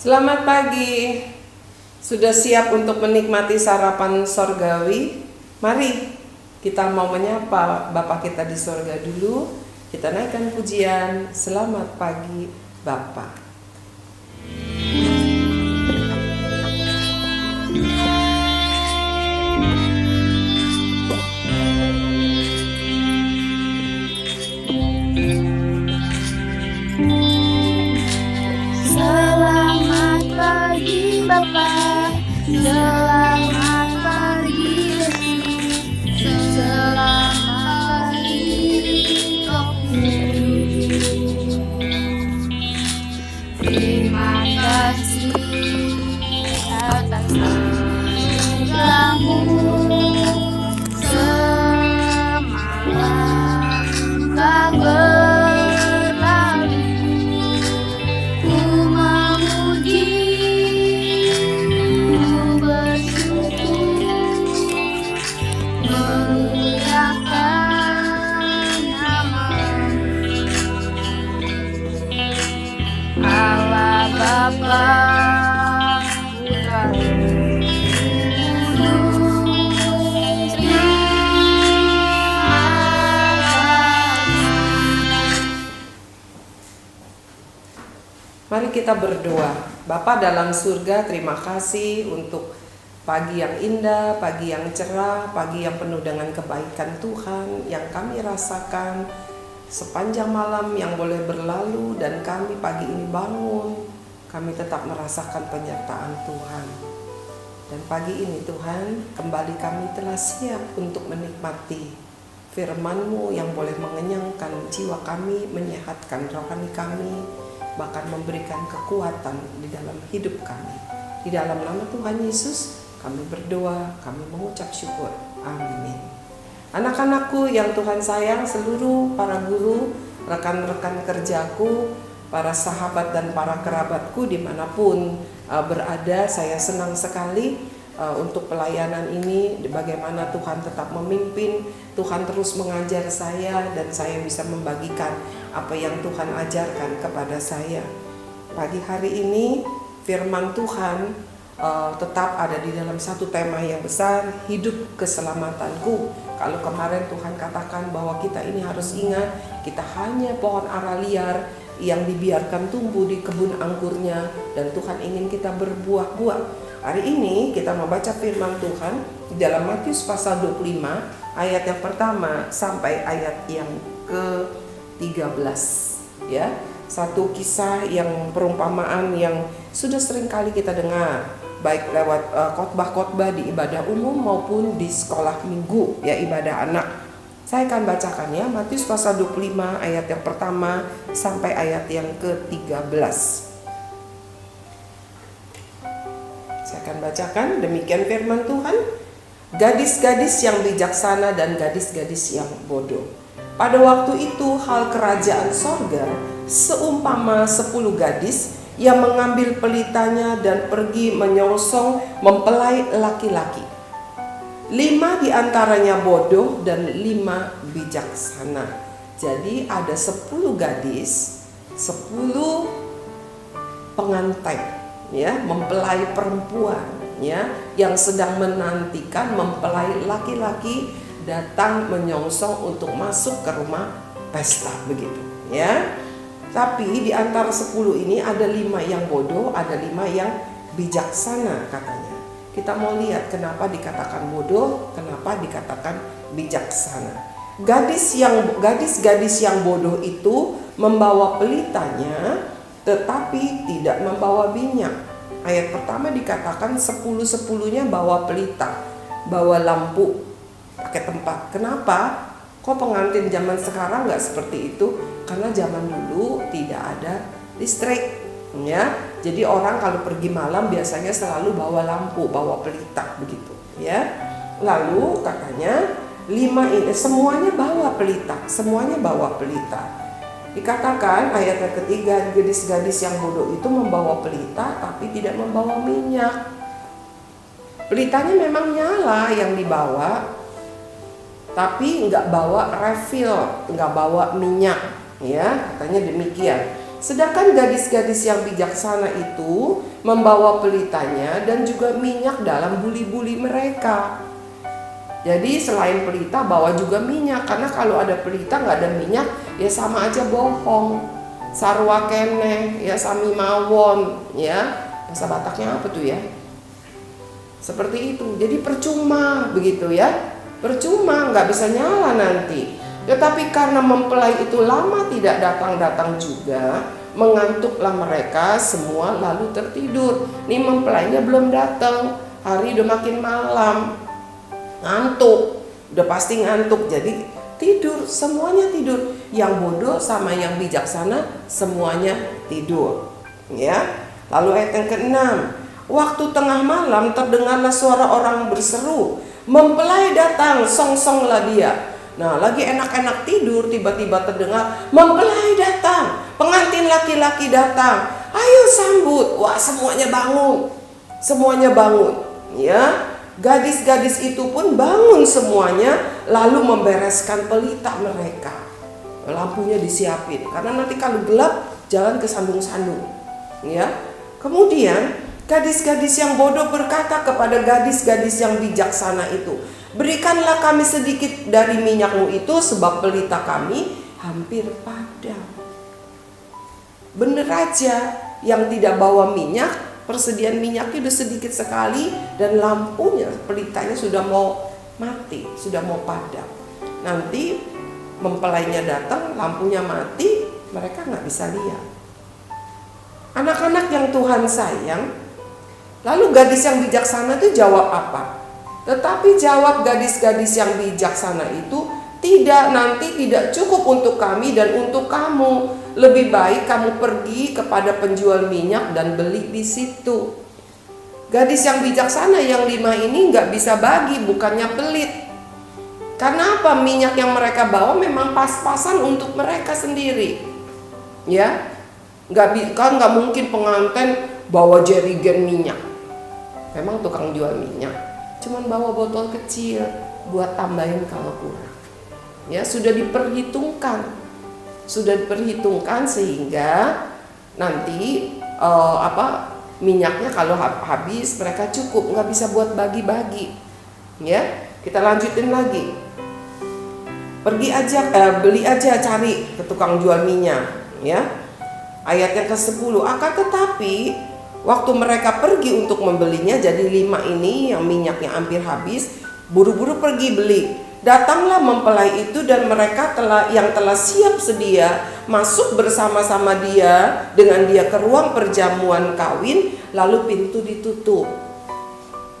Selamat pagi. Sudah siap untuk menikmati sarapan sorgawi? Mari kita mau menyapa Bapa kita di sorga dulu. Kita naikkan pujian. Selamat pagi Bapa. Selamat pagi Bapa, selamat pagi Yesus, selamat pagi Roh. Terima kasih atas anugerahmu semalam telah berlalu. Ku memuji, ku bersyukur, memuliakan nama-Mu, Allah Bapa, Putra, Kudus. Mari kita berdoa. Bapa dalam surga, terima kasih untuk pagi yang indah, pagi yang cerah, pagi yang penuh dengan kebaikan Tuhan yang kami rasakan sepanjang malam yang boleh berlalu, dan kami pagi ini bangun, kami tetap merasakan penyertaan Tuhan. Dan pagi ini Tuhan, kembali kami telah siap untuk menikmati firman-Mu yang boleh mengenyangkan jiwa kami, menyehatkan rohani kami, bahkan memberikan kekuatan di dalam hidup kami. Di dalam nama Tuhan Yesus kami berdoa, kami mengucap syukur. Amin. Anak-anakku yang Tuhan sayang, seluruh para guru, rekan-rekan kerjaku, para sahabat dan para kerabatku dimanapun berada, saya senang sekali untuk pelayanan ini, bagaimana Tuhan tetap memimpin, Tuhan terus mengajar saya, dan saya bisa membagikan apa yang Tuhan ajarkan kepada saya. Pagi hari ini firman Tuhan tetap ada di dalam satu tema yang besar, hidup keselamatanku. Kalau kemarin Tuhan katakan bahwa kita ini harus ingat, kita hanya pohon ara liar yang dibiarkan tumbuh di kebun anggurnya, dan Tuhan ingin kita berbuah-buah. Hari ini kita membaca firman Tuhan di dalam Matius pasal 25 ayat yang pertama sampai ayat yang ke-13, ya. Satu kisah yang perumpamaan yang sudah sering kali kita dengar, baik lewat khotbah-khotbah di ibadah umum maupun di sekolah minggu, ya, ibadah anak. Saya akan bacakan, ya, Matius pasal 25 ayat yang pertama sampai ayat yang ke-13. Saya akan bacakan, demikian firman Tuhan. Gadis-gadis yang bijaksana dan gadis-gadis yang bodoh. Pada waktu itu hal kerajaan sorga seumpama 10 gadis yang mengambil pelitanya dan pergi menyongsong mempelai laki-laki. 5 diantaranya bodoh dan 5 bijaksana. Jadi ada 10 gadis, 10 pengantin, ya, mempelai perempuan, ya, yang sedang menantikan mempelai laki-laki datang menyongsong untuk masuk ke rumah pesta, begitu, ya. Tapi di antara 10 ini ada 5 yang bodoh, ada 5 yang bijaksana katanya. Kita mau lihat kenapa dikatakan bodoh, kenapa dikatakan bijaksana. Gadis-gadis yang bodoh itu membawa pelitanya tetapi tidak membawa minyak. Ayat pertama dikatakan 10-10-nya bawa pelita, bawa lampu, pakai tempat. Kenapa? Kok pengantin zaman sekarang nggak seperti itu? Karena zaman dulu tidak ada listrik, ya. Jadi orang kalau pergi malam biasanya selalu bawa lampu, bawa pelita, begitu, ya. Lalu katanya 5 ini semuanya bawa pelita, semuanya bawa pelita. Dikatakan ayat yang ketiga, gadis-gadis yang bodoh itu membawa pelita tapi tidak membawa minyak. Pelitanya memang nyala yang dibawa, tapi nggak bawa refill, nggak bawa minyak, ya, katanya demikian. Sedangkan gadis-gadis yang bijaksana itu membawa pelitanya dan juga minyak dalam buli-buli mereka. Jadi selain pelita bawa juga minyak, karena kalau ada pelita nggak ada minyak ya sama aja bohong. Sarwa keneh ya sami mawon ya. Bahasa Bataknya apa tuh ya? Seperti itu. Jadi percuma begitu ya. Percuma, nggak bisa nyala nanti. Tetapi karena mempelai itu lama tidak datang-datang juga, mengantuklah mereka semua lalu tertidur. Nih mempelainya belum datang, hari udah makin malam, ngantuk, udah pasti ngantuk, jadi tidur, semuanya tidur. Yang bodoh sama yang bijaksana semuanya tidur. Ya. Lalu ayat yang ke-6, waktu tengah malam terdengarlah suara orang berseru, mempelai datang, song-songlah dia. Nah, lagi enak-enak tidur, tiba-tiba terdengar, mempelai datang, pengantin laki-laki datang, ayo sambut. Wah, semuanya bangun. Semuanya bangun. Ya, gadis-gadis itu pun bangun semuanya, lalu membereskan pelita mereka. Lampunya disiapin, karena nanti kalau gelap, jalan ke sandung-sandung. Ya, kemudian gadis-gadis yang bodoh berkata kepada gadis-gadis yang bijaksana itu, berikanlah kami sedikit dari minyakmu itu, sebab pelita kami hampir padam. Bener aja, yang tidak bawa minyak, persediaan minyaknya udah sedikit sekali, dan lampunya, pelitanya sudah mau mati, sudah mau padam. Nanti mempelainya datang, lampunya mati, mereka nggak bisa lihat. Anak-anak yang Tuhan sayang, lalu gadis yang bijaksana itu jawab apa? Tetapi jawab gadis-gadis yang bijaksana itu, tidak cukup untuk kami dan untuk kamu. Lebih baik kamu pergi kepada penjual minyak dan beli di situ. Gadis yang bijaksana yang 5 ini nggak bisa bagi, bukannya pelit. Karena apa? Minyak yang mereka bawa memang pas-pasan untuk mereka sendiri. Ya, nggak mungkin pengantin bawa jerigen minyak. Memang tukang jual minyak cuman bawa botol kecil buat tambahin kalau kurang. Ya, sudah diperhitungkan sehingga nanti minyaknya kalau habis mereka cukup, nggak bisa buat bagi-bagi. Ya, kita lanjutin lagi. Pergi aja, beli aja, cari ke tukang jual minyak. Ya, ayat yang ke-10. Akan tetapi waktu mereka pergi untuk membelinya, jadi 5 ini yang minyaknya hampir habis, buru-buru pergi beli. Datanglah mempelai itu dan mereka yang telah siap sedia masuk bersama-sama dia dengan dia ke ruang perjamuan kawin, lalu pintu ditutup.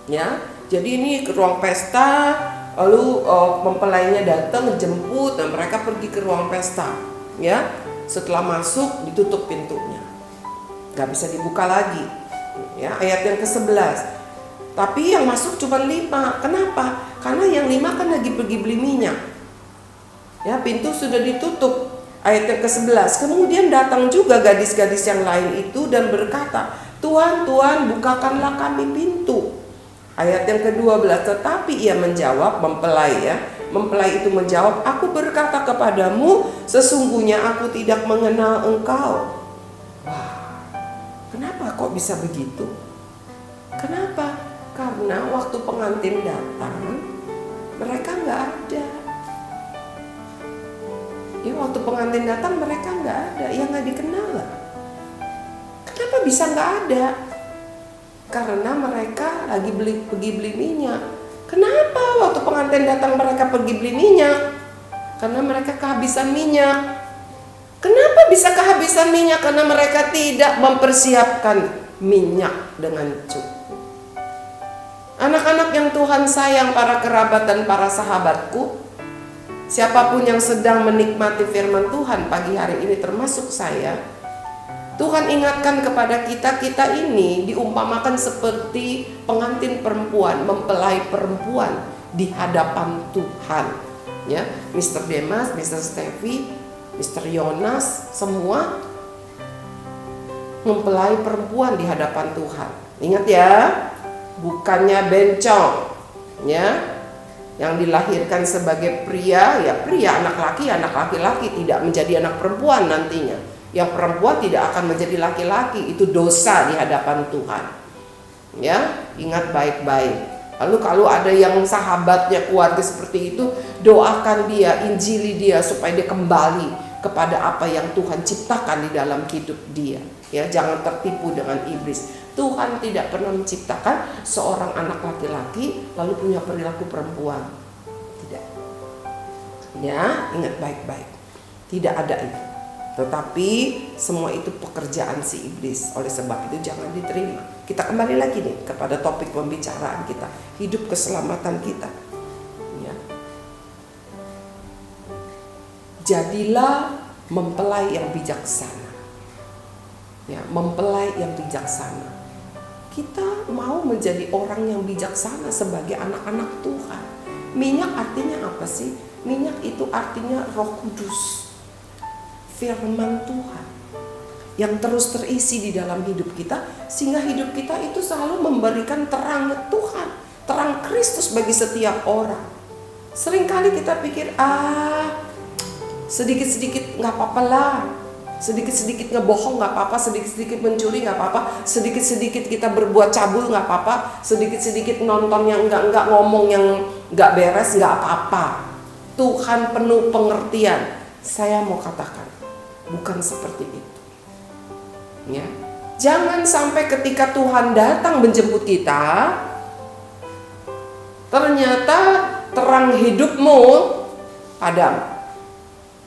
Ya, jadi ini ke ruang pesta, lalu mempelainya datang jemput dan mereka pergi ke ruang pesta. Ya, setelah masuk ditutup pintunya, nggak bisa dibuka lagi. Ya, ayat yang ke-11. Tapi yang masuk cuma 5. Kenapa? Karena yang 5 kan lagi pergi beli minyak. Ya, pintu sudah ditutup. Ayat yang ke-11. Kemudian datang juga gadis-gadis yang lain itu dan berkata, Tuhan, Tuhan, bukakanlah kami pintu. Ayat yang ke-12. Tetapi ia menjawab, mempelai itu menjawab, aku berkata kepadamu, sesungguhnya aku tidak mengenal engkau. Wah, kenapa kok bisa begitu? Kenapa? Karena waktu pengantin datang, mereka nggak ada. Ya, waktu pengantin datang mereka nggak ada, ya nggak dikenal lah. Kenapa bisa nggak ada? Karena mereka lagi pergi beli minyak. Kenapa waktu pengantin datang mereka pergi beli minyak? Karena mereka kehabisan minyak. Kenapa bisa kehabisan minyak? Karena mereka tidak mempersiapkan minyak dengan cukup. Anak-anak yang Tuhan sayang, para kerabat dan para sahabatku, siapapun yang sedang menikmati firman Tuhan pagi hari ini termasuk saya, Tuhan ingatkan kepada kita ini diumpamakan seperti pengantin perempuan, mempelai perempuan di hadapan Tuhan. Ya, Mr. Demas, Mr. Steffi, Mr. Yonas, semua mempelai perempuan di hadapan Tuhan. Ingat ya, bukannya bencong, ya, yang dilahirkan sebagai pria, ya pria, anak laki-laki tidak menjadi anak perempuan nantinya. Yang perempuan tidak akan menjadi laki-laki, itu dosa di hadapan Tuhan. Ya, ingat baik-baik. Lalu kalau ada yang sahabatnya, keluarga seperti itu, doakan dia, injili dia supaya dia kembali kepada apa yang Tuhan ciptakan di dalam hidup dia. Ya, jangan tertipu dengan iblis. Tuhan tidak pernah menciptakan seorang anak laki-laki lalu punya perilaku perempuan. Tidak. Ya, ingat baik-baik. Tidak ada itu. Tetapi semua itu pekerjaan si iblis. Oleh sebab itu jangan diterima. Kita kembali lagi nih kepada topik pembicaraan kita, hidup keselamatan kita. Ya. Jadilah mempelai yang bijaksana. Ya, mempelai yang bijaksana. Kita mau menjadi orang yang bijaksana sebagai anak-anak Tuhan. Minyak artinya apa sih? Minyak itu artinya Roh Kudus. Firman Tuhan yang terus terisi di dalam hidup kita, sehingga hidup kita itu selalu memberikan terangnya Tuhan, terang Kristus bagi setiap orang. Seringkali kita pikir, sedikit-sedikit nggak apa-apa lah, sedikit-sedikit ngebohong nggak apa-apa, sedikit-sedikit mencuri nggak apa-apa, sedikit-sedikit kita berbuat cabul nggak apa-apa, sedikit-sedikit nonton yang enggak, ngomong yang nggak beres nggak apa-apa. Tuhan penuh pengertian. Saya mau katakan, bukan seperti itu. Ya. Jangan sampai ketika Tuhan datang menjemput kita, ternyata terang hidupmu padam.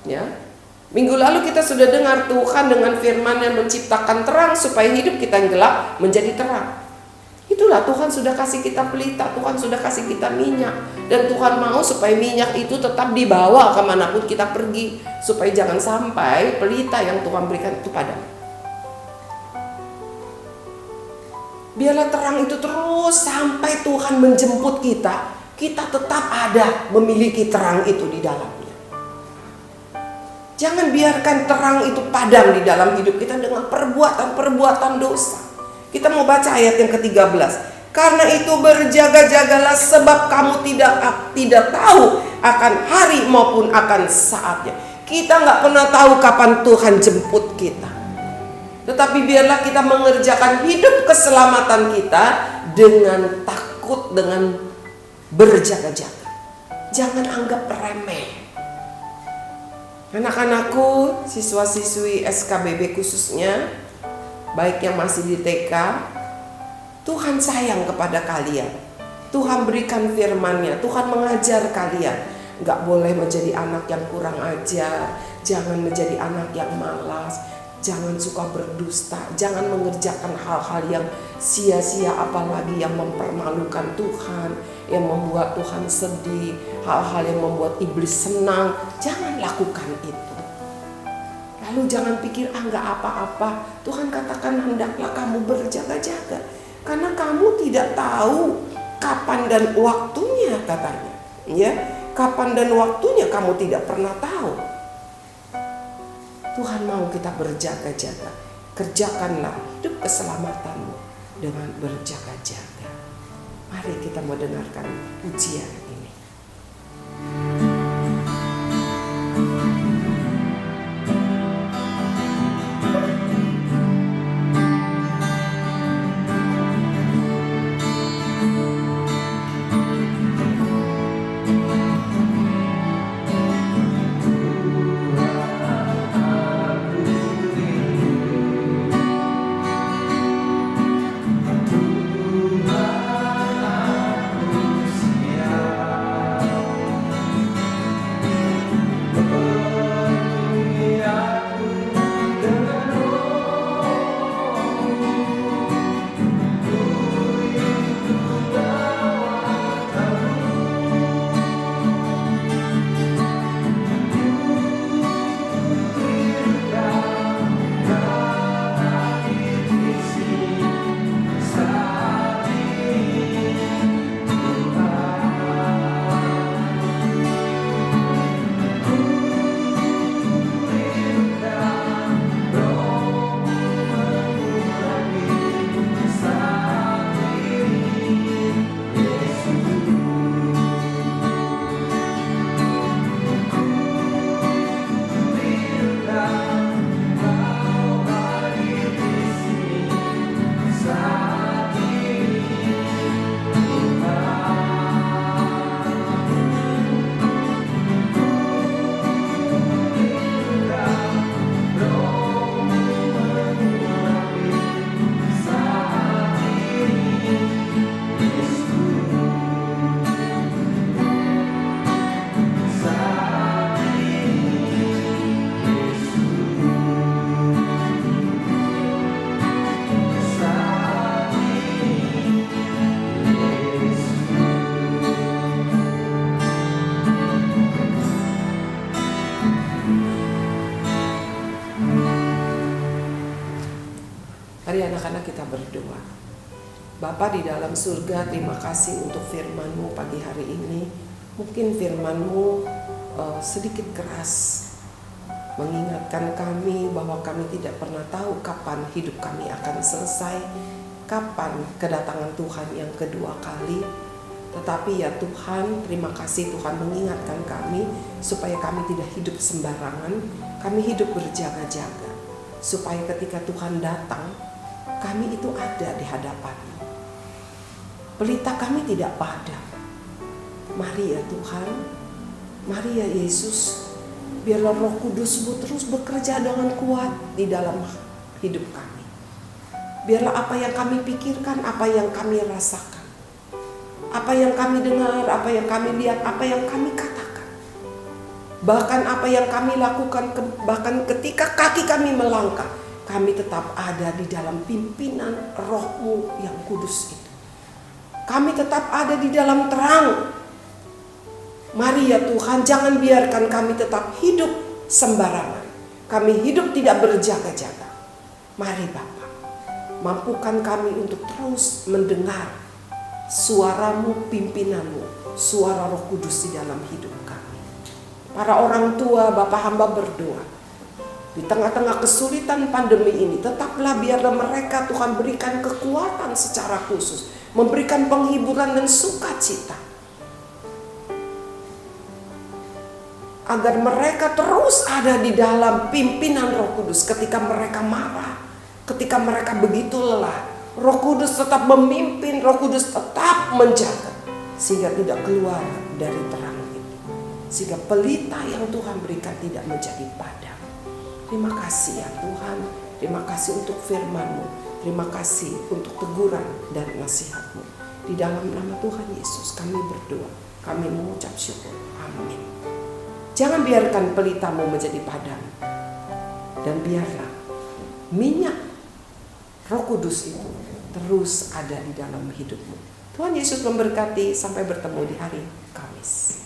Ya. Minggu lalu kita sudah dengar Tuhan dengan firman yang menciptakan terang supaya hidup kita yang gelap menjadi terang. Itulah Tuhan sudah kasih kita pelita, Tuhan sudah kasih kita minyak. Dan Tuhan mau supaya minyak itu tetap dibawa kemanapun kita pergi, supaya jangan sampai pelita yang Tuhan berikan itu padam. Biarlah terang itu terus sampai Tuhan menjemput kita, kita tetap ada memiliki terang itu di dalamnya. Jangan biarkan terang itu padam di dalam hidup kita dengan perbuatan-perbuatan dosa. Kita mau baca ayat yang ke-13. Karena itu berjaga-jagalah, sebab kamu tidak tahu akan hari maupun akan saatnya. Kita nggak pernah tahu kapan Tuhan jemput kita. Tetapi biarlah kita mengerjakan hidup keselamatan kita dengan takut, dengan berjaga-jaga. Jangan anggap remeh. Anak-anakku, siswa-siswi SKBB khususnya, baik yang masih di TK, Tuhan sayang kepada kalian. Tuhan berikan firman-Nya, Tuhan mengajar kalian. Gak boleh menjadi anak yang kurang ajar, jangan menjadi anak yang malas, jangan suka berdusta, jangan mengerjakan hal-hal yang sia-sia, apalagi yang mempermalukan Tuhan, yang membuat Tuhan sedih, hal-hal yang membuat iblis senang. Jangan lakukan itu. Lalu jangan pikir gak apa-apa. Tuhan katakan hendaklah kamu berjaga-jaga, karena kamu tidak tahu kapan dan waktunya, katanya. Ya, kapan dan waktunya kamu tidak pernah tahu. Tuhan mau kita berjaga-jaga. Kerjakanlah hidup keselamatanmu dengan berjaga-jaga. Mari kita mau dengarkan ujian ini. Bapa di dalam surga, terima kasih untuk firman-Mu pagi hari ini. Mungkin firman-Mu sedikit keras, mengingatkan kami bahwa kami tidak pernah tahu kapan hidup kami akan selesai, kapan kedatangan Tuhan yang kedua kali. Tetapi ya Tuhan, terima kasih Tuhan mengingatkan kami supaya kami tidak hidup sembarangan, kami hidup berjaga-jaga, supaya ketika Tuhan datang, kami itu ada di hadapan-Mu. Pelita kami tidak padam. Mari ya Tuhan, mari ya Yesus, biarlah Roh Kudus-Mu terus bekerja dengan kuat di dalam hidup kami. Biarlah apa yang kami pikirkan, apa yang kami rasakan, apa yang kami dengar, apa yang kami lihat, apa yang kami katakan, bahkan apa yang kami lakukan, bahkan ketika kaki kami melangkah, kami tetap ada di dalam pimpinan Roh-Mu yang kudus itu. Kami tetap ada di dalam terang. Mari ya Tuhan, jangan biarkan kami tetap hidup sembarangan. Kami hidup tidak berjaga-jaga. Mari Bapa, mampukan kami untuk terus mendengar suara-Mu, pimpinan-Mu, suara Roh Kudus di dalam hidup kami. Para orang tua, Bapa hamba berdoa, di tengah-tengah kesulitan pandemi ini, tetaplah biarlah mereka Tuhan berikan kekuatan secara khusus, memberikan penghiburan dan sukacita, agar mereka terus ada di dalam pimpinan Roh Kudus. Ketika mereka marah, ketika mereka begitu lelah, Roh Kudus tetap memimpin, Roh Kudus tetap menjaga, sehingga tidak keluar dari terang itu, sehingga pelita yang Tuhan berikan tidak menjadi padam. Terima kasih ya Tuhan, terima kasih untuk firman-Mu, terima kasih untuk teguran dan nasihat-Mu. Di dalam nama Tuhan Yesus kami berdoa, kami mengucap syukur. Amin. Jangan biarkan pelita-Mu menjadi padam, dan biarlah minyak Roh Kudus itu terus ada di dalam hidup-Mu. Tuhan Yesus memberkati, sampai bertemu di hari Kamis.